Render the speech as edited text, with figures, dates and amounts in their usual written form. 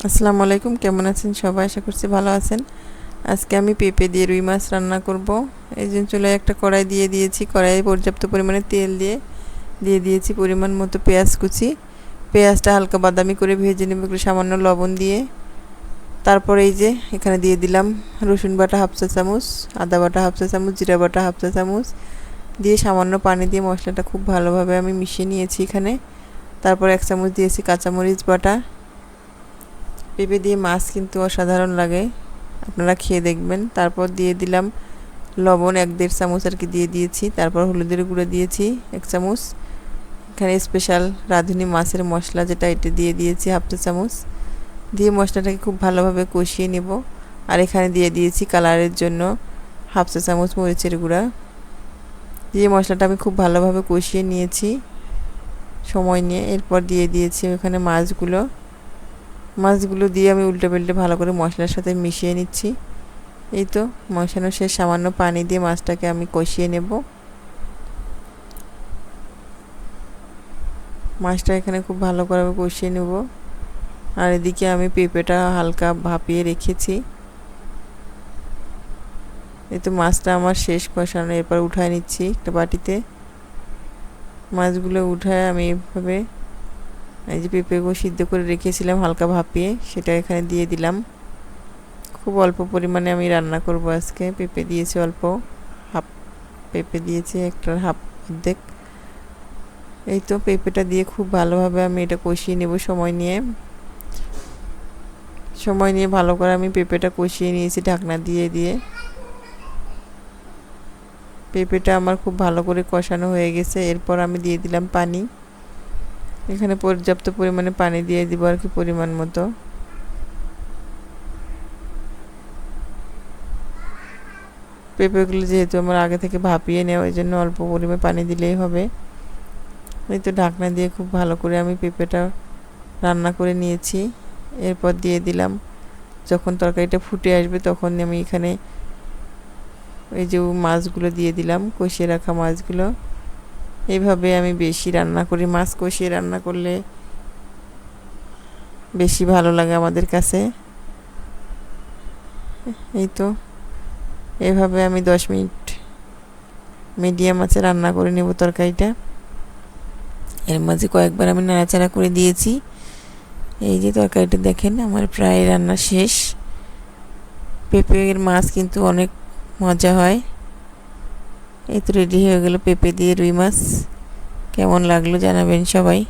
আসসালামু আলাইকুম, কেমন আছেন সবাই? আশা করছি ভালো আছেন। আজকে আমি পেঁপে দিয়ে রুই মাছ রান্না করব। এই জন্য চুলায় একটা কড়াই দিয়ে দিয়েছি। কড়াইয়ে পর্যাপ্ত পরিমাণে তেল দিয়ে দিয়েছি পরিমাণ মতো পেঁয়াজ কুচি। পেঁয়াজটা হালকা বাদামি করে ভেজে নেব একটু সামান্য লবণ দিয়ে। তারপর এই যে এখানে দিয়ে দিলাম রসুন বাটা হাফ চা চামচ, আদা বাটা হাফ চা চামচ, জিরা বাটা হাফ চা চামচ দিয়ে সামান্য পানি দিয়ে মশলাটা খুব ভালোভাবে আমি মিশিয়ে নিয়েছি এখানে। তারপর 1 চামচ দিয়েছি কাঁচামরিচ বাটা। পেঁপে দিয়ে মাছ কিন্তু অসাধারণ লাগে, আপনারা খেয়ে দেখবেন। তারপর দিয়ে দিলাম লবণ 1-1.5 চামচ আর কি দিয়ে দিয়েছি। তারপর হলুদের গুঁড়ো দিয়েছি 1 চামচ। এখানে স্পেশাল রাঁধুনি মাছের মশলা যেটা, এটা দিয়ে দিয়েছি হাফ চা চামচ। দিয়ে মশলাটাকে খুব ভালোভাবে কষিয়ে নেব। আর এখানে দিয়ে দিয়েছি কালারের জন্য হাফ চা চামচ মরিচের গুঁড়া। দিয়ে মশলাটা আমি খুব ভালোভাবে কষিয়ে নিয়েছি সময় নিয়ে। এরপর দিয়ে দিয়েছি ওখানে মাছগুলো দিয়ে আমি উল্টে পাল্টে ভালো করে মশলার সাথে মিশিয়ে নিচ্ছি। এই তো মশানো শেষ, সামান্য পানি দিয়ে মাছটাকে আমি কষিয়ে নেব। মাছটা এখানে খুব ভালো করে কষিয়ে নেব। আর এদিকে আমি পেঁপেটা হালকা ভাপিয়ে রেখেছি। এই তো মাছটা আমার শেষ কষানো, এরপর উঠায় নিচ্ছি একটা বাটিতে। মাছগুলো উঠায় আমি এভাবে এই যে পেঁপেগুলো সিদ্ধ করে রেখেছিলাম হালকা ভাপিয়ে, সেটা এখানে দিয়ে দিলাম। খুব অল্প পরিমাণে আমি রান্না করব আজকে। পেঁপে দিয়েছি অল্প, হাফ পেঁপে দিয়েছি, একটা হাফ অর্ধেক। এই তো পেঁপেটা দিয়ে খুব ভালোভাবে আমি এটা কষিয়ে নেব সময় নিয়ে ভালো করে আমি পেঁপেটা কষিয়ে নিয়েছি ঢাকনা দিয়ে। পেঁপেটা আমার খুব ভালো করে কষানো হয়ে গেছে। এরপর আমি দিয়ে দিলাম পানি। এখানে পর্যাপ্ত পরিমাণে পানি দিয়ে দিব আর কি, পরিমাণ মতো। পেঁপেগুলো যেহেতু আমার আগে থেকে ভাপিয়ে নেওয়া, ওই জন্য অল্প পরিমাণে পানি দিলেই হবে। এই তো ঢাকনা দিয়ে খুব ভালো করে আমি পেঁপেটা রান্না করে নিয়েছি। এরপর দিয়ে দিলাম, যখন তরকারিটা ফুটে আসবে তখন আমি এখানে এই যে মাছগুলো দিয়ে দিলাম, কষিয়ে রাখা মাছগুলো। এইভাবে আমি বেশি রান্না করি, মাছ কষিয়ে রান্না করলে বেশি ভালো লাগে আমাদের কাছে। এই তো এভাবে আমি 10 মিনিট মিডিয়াম আঁচে রান্না করে নেব তরকারিটা। এর মাঝে কয়েকবার আমি নাড়াচাড়া করে দিয়েছি। এই যে তরকারিটা দেখেন আমার প্রায় রান্না শেষ। পেঁপের মাছ কিন্তু অনেক মজা হয়। এই তো রেডি হয়ে গেল পেঁপে দিয়ে রুই মাছ। কেমন লাগলো জানাবেন সবাই।